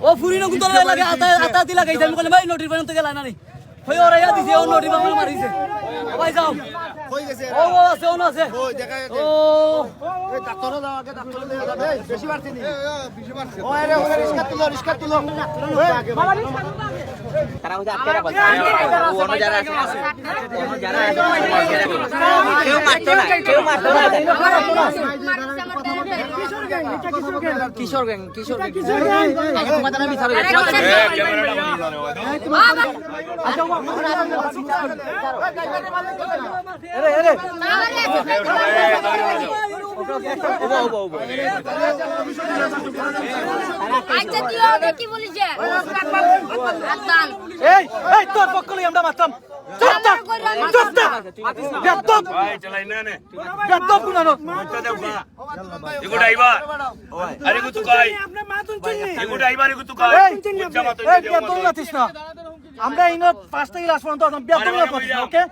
ও ফুরিনো গুতল লাগে আতা দিলা গাইছে আমি কইলাম ভাই নোটির পর্যন্ত গেলা না নি হই ওরা ইয়া দিছে ও নোটির পর্যন্ত মারিছে ভাই যাও কই গেছে ও আছে ও আছে ওই দেখা ও এই ডাক্তার দাও আগে ডাক্তার দেয়া যাবে বেশি বাড়ছে নি বেশি বাড়ছে ও আরে ওরে রিস্কা তুলো বাবা তারা ওই আটকে রাখো ও অন্য যারা আছে অন্য যারা আছে কেউ মারতো না কিশোর গ্যাং আগে তোমার জানা বিচার তোর পক্ষ লই আমরা মারতাম আমরা এই পাঁচটা গ্লাস পর্যন্ত ওকে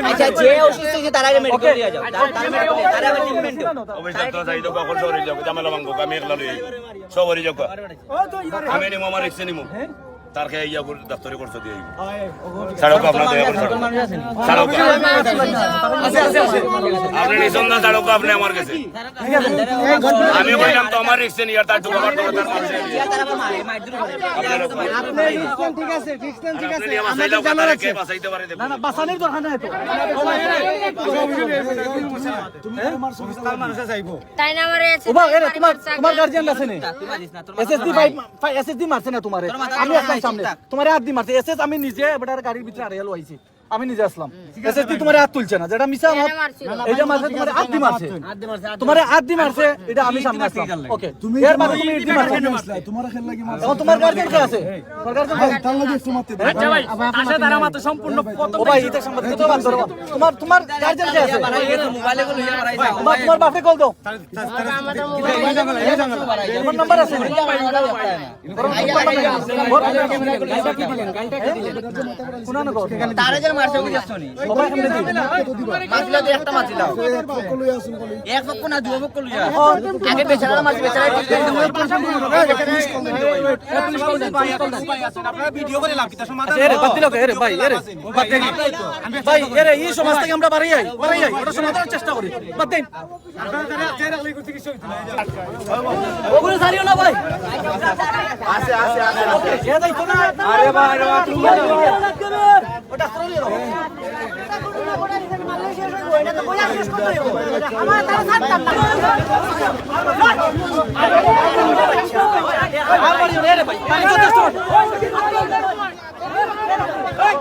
আচ্ছা যে অসুস্থ হয়েছে তার আগে মেডিকেল নিয়ে যাও তার আগে ট্রিটমেন্ট অবশ্যই তো যাই তো কখন শহরে যাও জামালা মাঙ্গো আমি একলা লই শহরে যাও আমি নি মামা রিক্সে নিমু তার কে ইয়া দপ্তরে করতে দিই ছাড়ো কো আপনাদের ছাড়ো কো আছে আপনি নিসন্দান ছাড়ো কো আপনি আমার কাছে আমি কইলাম তো আমার রিক্সে নিয়ে তার জোগাড় করতে তার মানুষ তার আবার মাই দূর করে আপনি ডিসটেন্স ঠিক আছে আপনি জানা রাখে বাঁচাইতে পারে না না বাঁচানোর দরকার নাই তো তুমি তোমার সংস্থার মানুষে যাইবো তাই না আমারে ওবা এরে তোমার গার্জিয়ান আছে না এসএসডি ভাই এসএসডি মারছে না তোমারে আমি একদম সামনে তোমার হাত দি মারছে এসএস আমি নিজে এবারে গাড়ির ভিতরে আড়াইল হইছি আমি নিজে আসলাম এসএসডি তোমার হাত তুলছে না যেটা মিছা আমার এইটা মারছে তোমার হাত দি মারছে তোমার হাত দি মারছে এটা আমি সামনে আসলাম ওকে তুমি এর মানে তুমি ইডি মারছে তোমার খেল লাগি মারছে তোমার গার্জিয়ান কে আছে তোমার গার্জিয়ান ভাই তার লাগি একটু মারতে দাও আচ্ছা ভাই আশা ধারা মাত্র সম্পূর্ণ ও ভাই এটা সম্বন্ধে কত বাদ ধরো তোমার গার্জিয়ান কে আছে মোবাইলে কল লইয়া মারাই যাও তোমার বাপে কল দাও আমার নাম্বার আছে কোনা না কর তারে যে মারছে ওই যাচ্ছনি সবাই সামনে দিই মাছলা দে একটা মাছ দাও এক পক্ষ না দুই পক্ষ লইয়া আগে বেচারা মাছ বেচারা আপনারা ভিডিও করে লাভ কিতা সমাধান আরে বাদ দিলো রে ভাই আরে বাদ দেন ভাই আরে এই সমাজ থেকে আমরা বাড়াই যাই ওটা সমাধানের চেষ্টা করি বাদ দেন আপনারা যারা যে রাখলি করতে কিছু হইতো না ওগুলো সারিও না ভাই আছে ওকে এ দাইতো না আরে ভাই তুমি ওটা সরলি রো এটা তো বইয়া শেষ করতে হবে আমার তারা ছাড়তাম না আর বাড়ি রে ভাই পানি যথেষ্ট এই